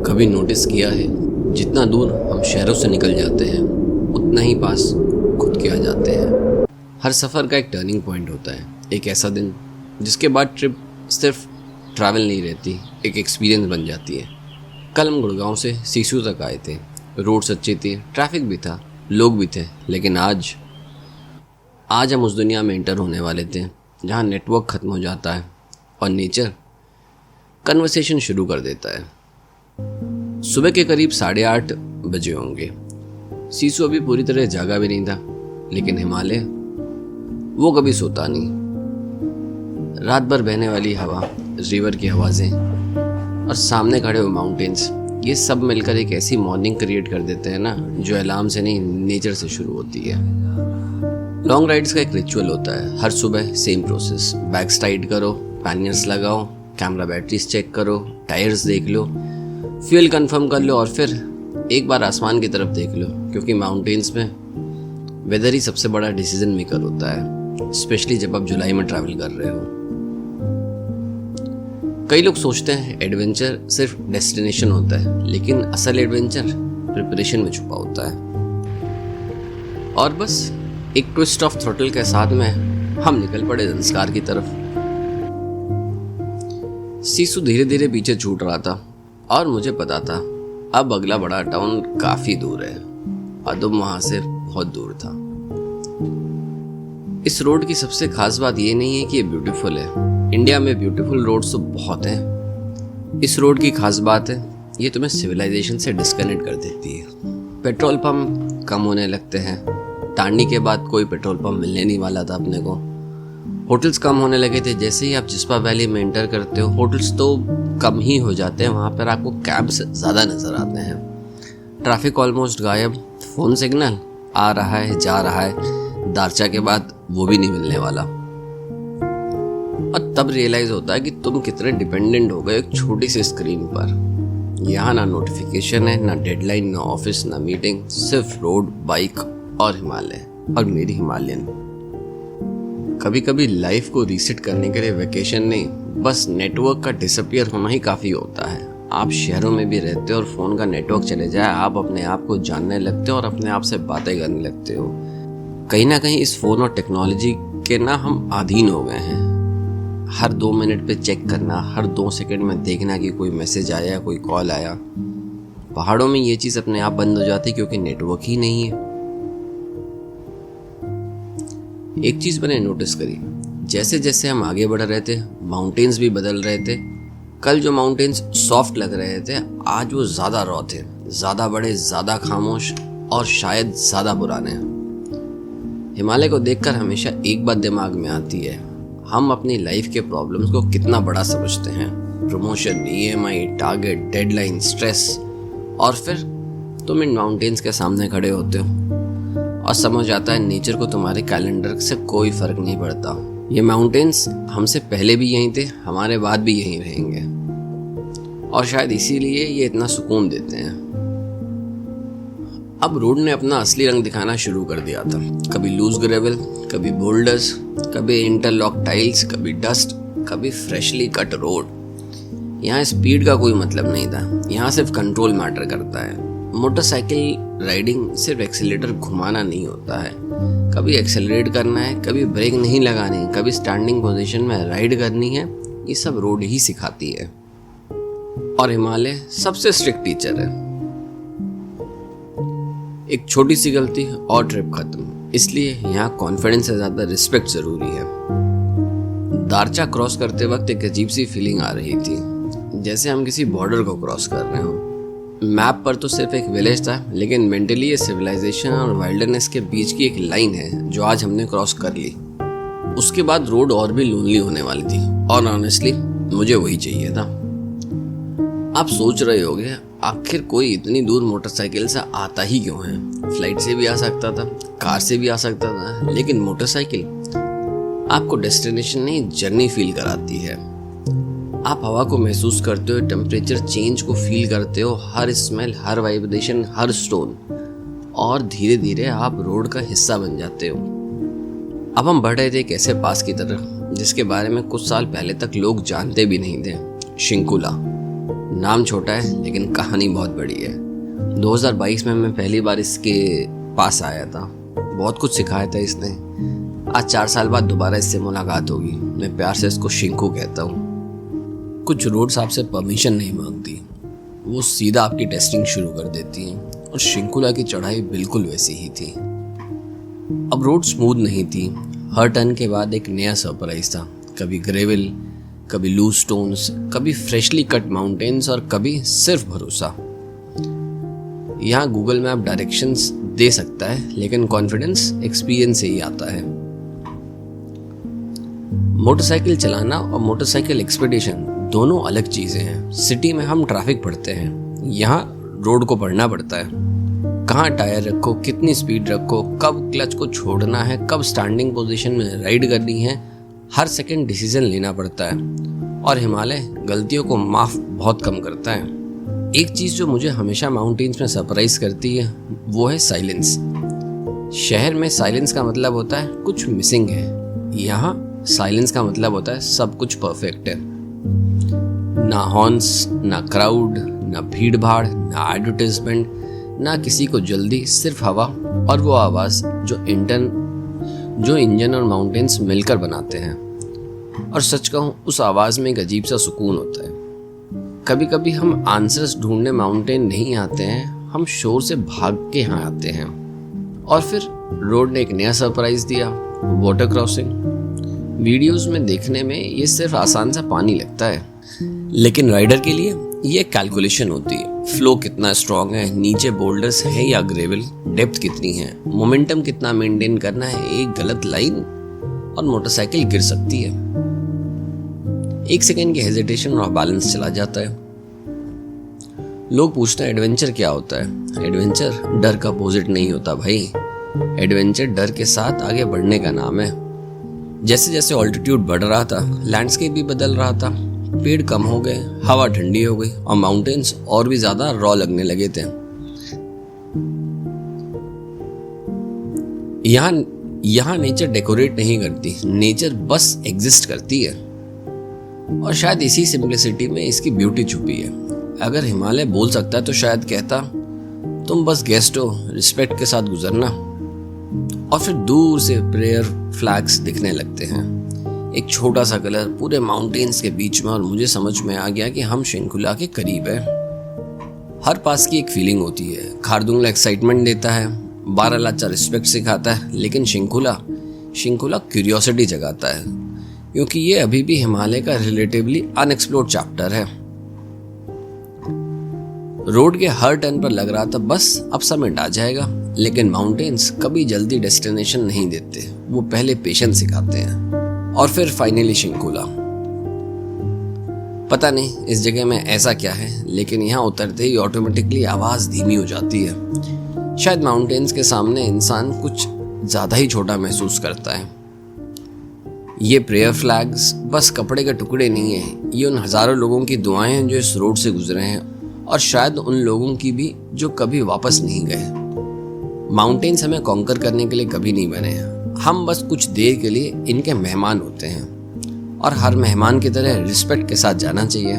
कभी नोटिस किया है, जितना दूर हम शहरों से निकल जाते हैं उतना ही पास खुद के आ जाते हैं। हर सफ़र का एक टर्निंग पॉइंट होता है, एक ऐसा दिन जिसके बाद ट्रिप सिर्फ ट्रैवल नहीं रहती, एक एक्सपीरियंस बन जाती है। कल हम गुड़गांव से सीसू तक आए थे। रोड्स अच्छी थी, ट्रैफिक भी था, लोग भी थे, लेकिन आज हम उस दुनिया में एंटर होने वाले थे जहाँ नेटवर्क ख़त्म हो जाता है और नेचर कन्वर्सेशन शुरू कर देता है। सुबह के करीब 8:30 बजे होंगे। सीसू अभी पूरी तरह जागा भी नहीं था, लेकिन हिमालय वो कभी सोता नहीं। रात भर बहने वाली हवा, रिवर की आवाज़ें और सामने खड़े हुए माउंटेन्स, ये सब मिलकर एक ऐसी मॉर्निंग क्रिएट कर देते हैं ना, जो अलार्म से नहीं नेचर से शुरू होती है। लॉन्ग राइड्स का एक रिचुअल होता है। हर सुबह सेम प्रोसेस, बैग्स टाइट करो, पैनियर्स लगाओ, कैमरा बैटरीज चेक करो, टायर्स देख लो, फ्यूल कंफर्म कर लो और फिर एक बार आसमान की तरफ देख लो, क्योंकि माउंटेन्स में वेदर ही सबसे बड़ा डिसीजन मेकर होता है, स्पेशली जब आप जुलाई में ट्रैवल कर रहे हो। कई लोग सोचते हैं एडवेंचर सिर्फ डेस्टिनेशन होता है, लेकिन असल एडवेंचर प्रिपरेशन में छुपा होता है। और बस एक ट्विस्ट ऑफ थ्रॉटल के साथ में हम निकल पड़े संस्कार की तरफ। सीसू धीरे धीरे पीछे छूट रहा था और मुझे पता था अब अगला बड़ा टाउन काफी दूर है। अदुम वहां से बहुत दूर था। इस रोड की सबसे खास बात ये नहीं है कि ये ब्यूटीफुल है। इंडिया में ब्यूटीफुल रोड्स तो बहुत हैं। इस रोड की खास बात है ये तुम्हें सिविलाइजेशन से डिस्कनेक्ट कर देती है। पेट्रोल पंप कम होने लगते हैं। तांडी के बाद कोई पेट्रोल पंप मिलने नहीं वाला था अपने को। होटल्स कम होने लगे थे। जैसे ही आप जिस्पा वैली में एंटर करते हो, होटल्स तो कम ही हो जाते हैं, वहाँ पर आपको कैब्स ज़्यादा नज़र आते हैं। ट्रैफिक ऑलमोस्ट गायब। फ़ोन सिग्नल आ रहा है, जा रहा है, दारचा के बाद वो भी नहीं मिलने वाला। और तब रियलाइज़ होता है कि तुम कितने डिपेंडेंट हो गए एक छोटी सी स्क्रीन पर। यहाँ ना नोटिफिकेशन है, ना डेडलाइन, ना ऑफिस, ना मीटिंग, सिर्फ रोड, बाइक और हिमालय और मेरी हिमालयन। कभी कभी लाइफ को रीसेट करने के लिए वेकेशन नहीं, बस नेटवर्क का डिसअपियर होना ही काफ़ी होता है। आप शहरों में भी रहते हो और फ़ोन का नेटवर्क चले जाए, आप अपने आप को जानने लगते हो और अपने आप से बातें करने लगते हो। कहीं ना कहीं इस फ़ोन और टेक्नोलॉजी के ना हम अधीन हो गए हैं। हर 2 मिनट पे चेक करना, हर 2 सेकंड में देखना कि कोई मैसेज आया, कोई कॉल आया। पहाड़ों में ये चीज़ अपने आप बंद हो जाती क्योंकि नेटवर्क ही नहीं है। एक चीज़ मैंने नोटिस करी, जैसे जैसे हम आगे बढ़ रहे थे माउंटेन्स भी बदल रहे थे। कल जो माउंटेन्स सॉफ्ट लग रहे थे, आज वो ज़्यादा रॉ थे, ज़्यादा बड़े, ज़्यादा खामोश और शायद ज़्यादा पुराने। हिमालय को देखकर हमेशा एक बात दिमाग में आती है, हम अपनी लाइफ के प्रॉब्लम्स को कितना बड़ा समझते हैं। Promotion, EMI, target, deadline, stress, और फिर तुम इन माउंटेन्स के सामने खड़े होते हो और समझ आता है नेचर को तुम्हारे कैलेंडर से कोई फर्क नहीं पड़ता। ये माउंटेन्स हमसे पहले भी यहीं थे, हमारे बाद भी यहीं रहेंगे, और शायद इसीलिए ये इतना सुकून देते हैं। अब रोड ने अपना असली रंग दिखाना शुरू कर दिया था। कभी लूज ग्रेवल, कभी बोल्डर्स, कभी इंटरलॉक टाइल्स, कभी डस्ट, कभी फ्रेशली कट रोड। यहाँ स्पीड का कोई मतलब नहीं था, यहाँ सिर्फ कंट्रोल मैटर करता है। मोटरसाइकिल राइडिंग सिर्फ एक्सीलेटर घुमाना नहीं होता है, कभी एक्सेलरेट करना है, कभी ब्रेक नहीं लगानी, कभी स्टैंडिंग पोजीशन में राइड करनी है। ये सब रोड ही सिखाती है। और हिमालय सबसे स्ट्रिक्ट टीचर है। एक छोटी सी गलती और ट्रिप खत्म। इसलिए यहाँ कॉन्फिडेंस से ज्यादा रिस्पेक्ट जरूरी है। दारचा क्रॉस करते वक्त एक अजीब सी फीलिंग आ रही थी, जैसे हम किसी बॉर्डर को क्रॉस कर रहे हो। मैप पर तो सिर्फ एक विलेज था, लेकिन मेंटली ये सिविलाइजेशन और वाइल्डनेस के बीच की एक लाइन है जो आज हमने क्रॉस कर ली। उसके बाद रोड और भी लोनली होने वाली थी, और ऑनेस्टली मुझे वही चाहिए था। आप सोच रहे होगे आखिर कोई इतनी दूर मोटरसाइकिल से आता ही क्यों है? फ्लाइट से भी आ सकता था, कार से भी आ सकता था, लेकिन मोटरसाइकिल आपको डेस्टिनेशन नहीं, जर्नी फील कराती है। आप हवा को महसूस करते हो, टेम्परेचर चेंज को फील करते हो, हर स्मेल, हर वाइब्रेशन, हर स्टोन, और धीरे धीरे आप रोड का हिस्सा बन जाते हो। अब हम बढ़ रहे थे एक ऐसे पास की तरफ जिसके बारे में कुछ साल पहले तक लोग जानते भी नहीं थे। शिंकुला। नाम छोटा है लेकिन कहानी बहुत बड़ी है। 2022 में मैं पहली बार इसके पास आया था। बहुत कुछ सिखाया था इसने। आज 4 साल बाद दोबारा इससे मुलाकात होगी। मैं प्यार से इसको शिंकू कहता हूँ। कुछ रोड्स आपसे परमिशन नहीं मांगती, वो सीधा आपकी टेस्टिंग शुरू कर देती हैं और शिंकुला की चढ़ाई बिल्कुल वैसी ही थी। अब रोड स्मूथ नहीं थी। हर टर्न के बाद एक नया सरप्राइज था। कभी ग्रेवल, कभी लूज स्टोन्स, कभी फ्रेशली कट माउंटेन्स और कभी सिर्फ भरोसा। यहाँ गूगल मैप डायरेक्शंस दे सकता है लेकिन कॉन्फिडेंस एक्सपीरियंस से ही आता है। मोटरसाइकिल चलाना और मोटरसाइकिल एक्सपीडिशन दोनों अलग चीजें हैं। सिटी में हम ट्रैफिक पढ़ते हैं, यहाँ रोड को पढ़ना पड़ता है। कहाँ टायर रखो, कितनी स्पीड रखो, कब क्लच को छोड़ना है, कब स्टैंडिंग पोजीशन में राइड करनी है, हर सेकंड डिसीजन लेना पड़ता है। और हिमालय गलतियों को माफ बहुत कम करता है। एक चीज जो मुझे हमेशा माउंटेन्स में सरप्राइज करती है वो है साइलेंस। शहर में साइलेंस का मतलब होता है कुछ मिसिंग है। यहाँ साइलेंस का मतलब होता है सब कुछ परफेक्ट है। ना हॉर्न्स, ना क्राउड, ना भीड़ भाड़, ना एडवर्टाइजमेंट, ना किसी को जल्दी, सिर्फ हवा और वो आवाज जो इंजन और माउंटेन्स मिलकर बनाते हैं। और सच कहूँ उस आवाज में एक अजीब सा सुकून होता है। कभी कभी हम आंसर्स ढूंढने माउंटेन नहीं आते हैं, हम शोर से भाग के यहाँ आते हैं। और फिर रोड ने एक नया सरप्राइज दिया, वाटर क्रॉसिंग। वीडियोस में देखने में ये सिर्फ आसान सा पानी लगता है, लेकिन राइडर के लिए ये कैलकुलेशन होती है। फ्लो कितना स्ट्रांग है, नीचे बोल्डर्स है या ग्रेवल, डेप्थ कितनी है, मोमेंटम कितना मेंटेन करना है। एक गलत लाइन और मोटरसाइकिल गिर सकती है। 1 सेकेंड की हेजिटेशन और बैलेंस चला जाता है। लोग पूछते हैं एडवेंचर क्या होता है। एडवेंचर डर का अपोजिट नहीं होता भाई। एडवेंचर डर के साथ आगे बढ़ने का नाम है। जैसे जैसे ऑल्टीट्यूड बढ़ रहा था, लैंडस्केप भी बदल रहा था। पेड़ कम हो गए, हवा ठंडी हो गई और माउंटेन्स और भी ज्यादा रॉ लगने लगे थे। यहाँ नेचर डेकोरेट नहीं करती, नेचर बस एग्जिस्ट करती है। और शायद इसी सिंप्लिसिटी में इसकी ब्यूटी छुपी है। अगर हिमालय बोल सकता है तो शायद कहता, तुम बस गेस्ट हो, रिस्पेक्ट के साथ गुजरना। और फिर दूर से प्रेयर फ्लैग्स दिखने लगते हैं। एक छोटा सा कलर पूरे माउंटेन्स के बीच में, और मुझे समझ में आ गया कि हम शिंकुला के करीब है। हर पास की एक फीलिंग होती है। खारदुंगला एक्साइटमेंट देता है, बारालाचा रिस्पेक्ट सिखाता है, लेकिन शिंकुला क्यूरियोसिटी जगाता है, क्योंकि ये अभी भी हिमालय का रिलेटिवली अनएक्सप्लोर्ड चैप्टर है। रोड के हर टर्न पर लग रहा था बस अब समिट आ जाएगा, लेकिन माउंटेन्स कभी जल्दी डेस्टिनेशन नहीं देते, वो पहले पेशेंस सिखाते हैं। और फिर फाइनली शिंकुला। पता नहीं इस जगह में ऐसा क्या है, लेकिन यहाँ उतरते ही ऑटोमेटिकली आवाज धीमी हो जाती है। शायद माउंटेन्स के सामने इंसान कुछ ज्यादा ही छोटा महसूस करता है। ये प्रेयर फ्लैग्स बस कपड़े के टुकड़े नहीं है, ये उन हजारों लोगों की दुआएं हैं जो इस रोड से गुजरे हैं, और शायद उन लोगों की भी जो कभी वापस नहीं गए। माउंटेन्स हमें कॉन्कर करने के लिए कभी नहीं बने हैं, हम बस कुछ देर के लिए इनके मेहमान होते हैं, और हर मेहमान की तरह रिस्पेक्ट के साथ जाना चाहिए।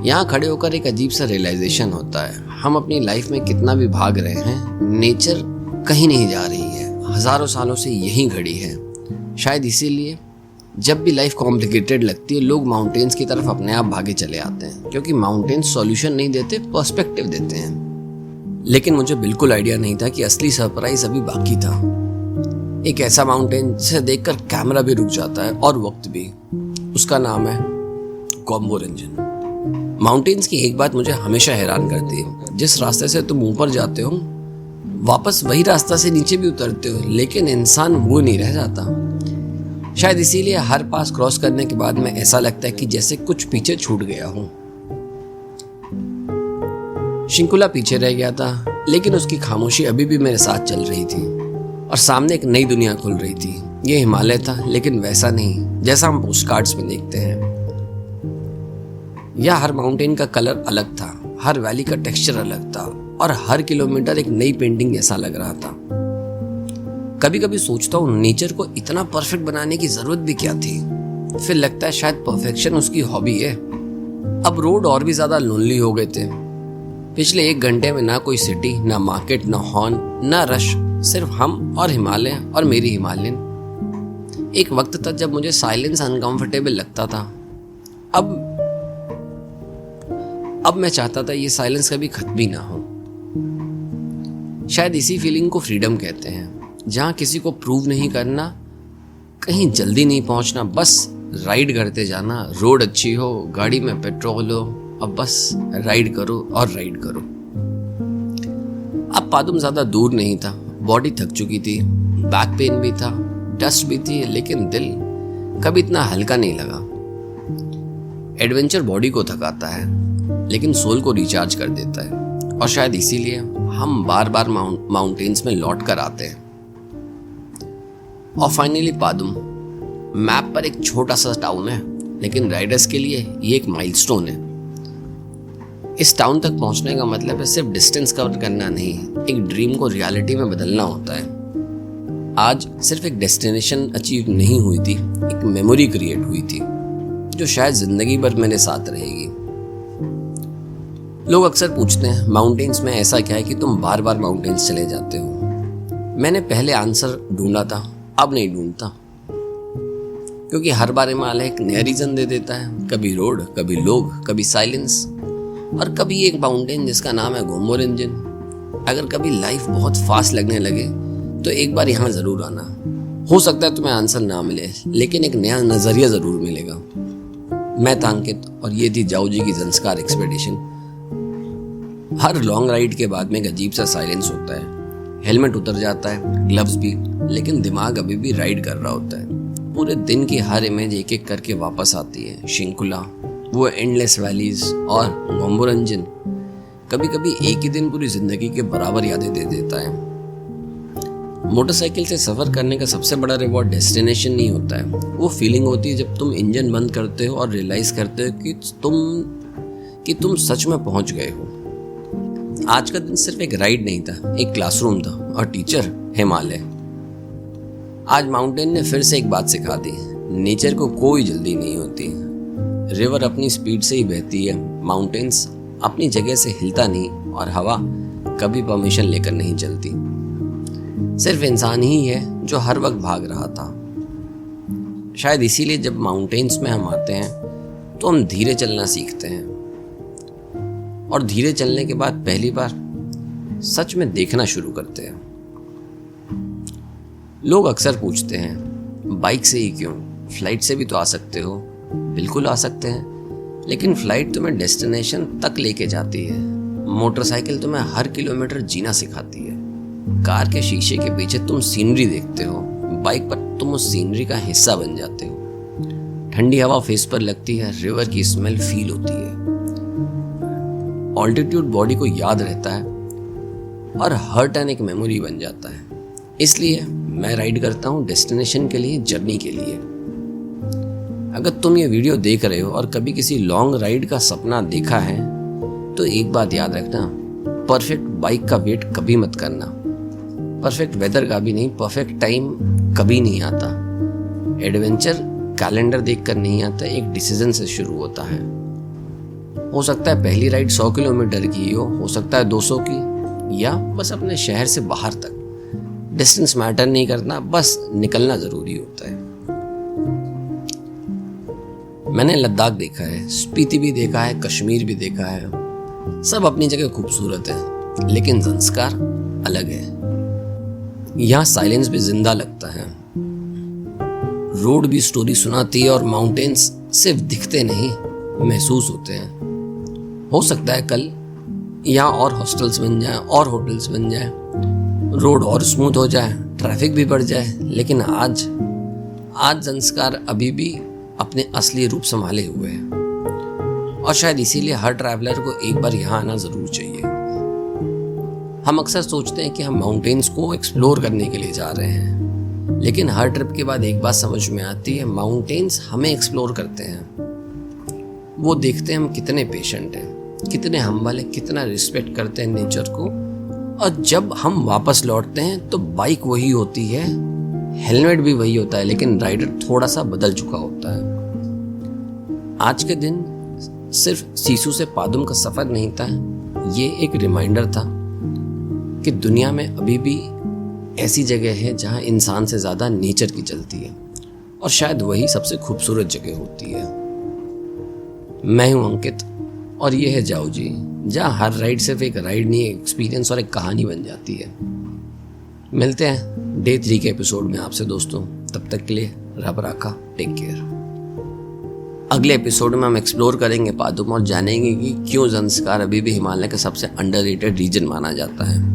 यहाँ खड़े होकर एक अजीब सा रियलाइजेशन होता है, हम अपनी लाइफ में कितना भी भाग रहे हैं, नेचर कहीं नहीं जा रही है, हजारों सालों से यहीं खड़ी है। शायद इसीलिए जब भी लाइफ कॉम्प्लिकेटेड लगती है, लोग माउंटेन्स की तरफ अपने आप भागे चले आते हैं, क्योंकि माउंटेन्स सॉल्यूशन नहीं देते, पर्सपेक्टिव देते हैं। लेकिन मुझे बिल्कुल आइडिया नहीं था कि असली सरप्राइज अभी बाकी था। एक ऐसा माउंटेन जिसे देखकर कैमरा भी रुक जाता है और वक्त भी। उसका नाम है कॉम्बो रेंजन। माउंटेन्स की एक बात मुझे हमेशा हैरान करती है, जिस रास्ते से तुम ऊपर जाते हो वापस वही रास्ता से नीचे भी उतरते हो, लेकिन इंसान वो नहीं रह जाता। शायद इसीलिए हर पास क्रॉस करने के बाद में ऐसा लगता है कि जैसे कुछ पीछे छूट गया हूं। शिंकुला पीछे रह गया था, लेकिन उसकी खामोशी अभी भी मेरे साथ चल रही थी, और सामने एक नई दुनिया खुल रही थी। ये हिमालय था, लेकिन वैसा नहीं जैसा हम पोस्टकार्ड्स में देखते हैं। यह हर माउंटेन का कलर अलग था, हर वैली का टेक्सचर अलग था, और हर किलोमीटर एक नई पेंटिंग जैसा लग रहा था। कभी कभी सोचता हूँ नेचर को इतना परफेक्ट बनाने की जरूरत भी क्या थी। फिर लगता है शायद परफेक्शन उसकी हॉबी है। अब रोड और भी ज़्यादा लोनली हो गए थे। पिछले 1 घंटे में ना कोई सिटी, ना मार्केट, ना हॉर्न, ना रश, सिर्फ हम और हिमालय और मेरी हिमालयन। एक वक्त था जब मुझे साइलेंस अनकंफर्टेबल लगता था। अब मैं चाहता था ये साइलेंस कभी खत्म ही ना हो। शायद इसी फीलिंग को फ्रीडम कहते हैं, जहाँ किसी को प्रूव नहीं करना, कहीं जल्दी नहीं पहुंचना, बस राइड करते जाना। रोड अच्छी हो, गाड़ी में पेट्रोल हो, अब बस राइड करो और राइड करो। अब पादुम ज़्यादा दूर नहीं था। बॉडी थक चुकी थी, बैक पेन भी था, डस्ट भी थी, लेकिन दिल कभी इतना हल्का नहीं लगा। एडवेंचर बॉडी को थकाता है, लेकिन सोल को रिचार्ज कर देता है, और शायद इसीलिए हम बार बार माउंटेन्स में लौट कर आते हैं। और फाइनली पादुम मैप पर एक छोटा सा टाउन है, लेकिन राइडर्स के लिए ये एक माइलस्टोन है। इस टाउन तक पहुंचने का मतलब है सिर्फ डिस्टेंस कवर करना नहीं, एक ड्रीम को रियलिटी में बदलना होता है। आज सिर्फ एक डेस्टिनेशन अचीव नहीं हुई थी, एक मेमोरी क्रिएट हुई थी जो शायद जिंदगी भर मेरे साथ रहेगी। लोग अक्सर पूछते हैं माउंटेन्स में ऐसा क्या है कि तुम बार बार माउंटेन्स चले जाते हो। मैंने पहले आंसर ढूंढा था, अब नहीं ढूंढता, क्योंकि हर बार हिमालय एक नया रीजन दे देता है। कभी रोड, कभी लोग, कभी साइलेंस, और कभी एक माउंटेन जिसका नाम है गोम्बोरेंजिन। अगर कभी लाइफ बहुत फास्ट लगने लगे तो एक बार यहाँ जरूर आना। हो सकता है तुम्हें आंसर ना मिले, लेकिन एक नया नजरिया जरूर मिलेगा। मैं था अंकित, और ये थी जाऊ जी की ज़ंस्कार एक्सपेडिशन। हर लॉन्ग राइड के बाद में एक अजीब सा साइलेंस होता है। हेलमेट उतर जाता है, ग्लव्स भी, लेकिन दिमाग अभी भी राइड कर रहा होता है। पूरे दिन की हर इमेज एक एक करके वापस आती है। शिंकुला, वो एंडलेस वैलीज और गोम्बोरेंजिन कभी कभी एक ही दिन पूरी जिंदगी के बराबर यादें दे देता है। मोटरसाइकिल से सफ़र करने का सबसे बड़ा रिवॉर्ड डेस्टिनेशन नहीं होता है, वो फीलिंग होती है जब तुम इंजन बंद करते हो और रियलाइज़ करते हो कि तुम सच में पहुंच गए हो। आज का दिन सिर्फ एक राइड नहीं था, एक क्लासरूम था, और टीचर हिमालय। आज माउंटेन ने फिर से एक बात सिखा दी, नेचर को कोई जल्दी नहीं होती। रिवर अपनी स्पीड से ही बहती है, माउंटेन्स अपनी जगह से हिलता नहीं, और हवा कभी परमिशन लेकर नहीं चलती। सिर्फ इंसान ही है जो हर वक्त भाग रहा था। शायद इसीलिए जब माउंटेन्स में हम आते हैं तो हम धीरे चलना सीखते हैं, और धीरे चलने के बाद पहली बार सच में देखना शुरू करते हैं। लोग अक्सर पूछते हैं बाइक से ही क्यों, फ्लाइट से भी तो आ सकते हो। बिल्कुल आ सकते हैं, लेकिन फ्लाइट तुम्हें डेस्टिनेशन तक लेके जाती है, मोटरसाइकिल तुम्हें हर किलोमीटर जीना सिखाती है। कार के शीशे के पीछे तुम सीनरी देखते हो, बाइक पर तुम उस सीनरी का हिस्सा बन जाते हो। ठंडी हवा फेस पर लगती है, रिवर की स्मेल फील होती है। ऑल्टीट्यूड बॉडी को याद रहता है, और हर टर्न एक मेमोरी बन जाता है। इसलिए मैं राइड करता हूँ डेस्टिनेशन के लिए, जर्नी के लिए। अगर तुम ये वीडियो देख रहे हो और कभी किसी लॉन्ग राइड का सपना देखा है, तो एक बात याद रखना, परफेक्ट बाइक का वेट कभी मत करना, परफेक्ट वेदर का भी नहीं, परफेक्ट टाइम कभी नहीं आता। एडवेंचर कैलेंडर देखकर नहीं आता, एक डिसीजन से शुरू होता है। हो सकता है पहली राइड 100 किलोमीटर की हो सकता है 200 की, या बस अपने शहर से बाहर तक। डिस्टेंस मैटर नहीं करना, बस निकलना जरूरी होता है। मैंने लद्दाख देखा है, स्पीति भी देखा है, कश्मीर भी देखा है। सब अपनी जगह खूबसूरत है, लेकिन ज़ंस्कार अलग है। यहाँ साइलेंस भी जिंदा लगता है, रोड भी स्टोरी सुनाती है, और माउंटेन्स सिर्फ दिखते नहीं, महसूस होते हैं। हो सकता है कल यहाँ और हॉस्टल्स बन जाए, और होटल्स बन जाए, रोड और स्मूथ हो जाए, ट्रैफिक भी बढ़ जाए, लेकिन आज ज़ंस्कार अभी भी अपने असली रूप संभाले हुए हैं। और शायद इसीलिए हर ट्रैवलर को एक बार यहाँ आना जरूर चाहिए। हम अक्सर सोचते हैं कि हम माउंटेन्स को एक्सप्लोर करने के लिए जा रहे हैं, लेकिन हर ट्रिप के बाद एक बात समझ में आती है, माउंटेन्स हमें एक्सप्लोर करते हैं। वो देखते हैं हम कितने पेशेंट हैं, कितने हम्बल हैं, कितना रिस्पेक्ट करते हैं नेचर को। और जब हम वापस लौटते हैं तो बाइक वही होती है, हेलमेट भी वही होता है, लेकिन राइडर थोड़ा सा बदल चुका होता है। आज के दिन सिर्फ सीसू से पादुम का सफ़र नहीं था, ये एक रिमाइंडर था कि दुनिया में अभी भी ऐसी जगह है जहाँ इंसान से ज़्यादा नेचर की चलती है, और शायद वही सबसे खूबसूरत जगह होती है। मैं हूँ अंकित और ये है जाओ जी, जहाँ हर राइड सिर्फ एक राइड नहीं, एक एक्सपीरियंस और एक कहानी बन जाती है। मिलते हैं डे 3 के एपिसोड में आपसे दोस्तों। तब तक के लिए रब राखा, टेक केयर। अगले एपिसोड में हम एक्सप्लोर करेंगे पादुम और जानेंगे कि क्यों ज़ंस्कार अभी भी हिमालय का सबसे अंडररेटेड रीजन माना जाता है।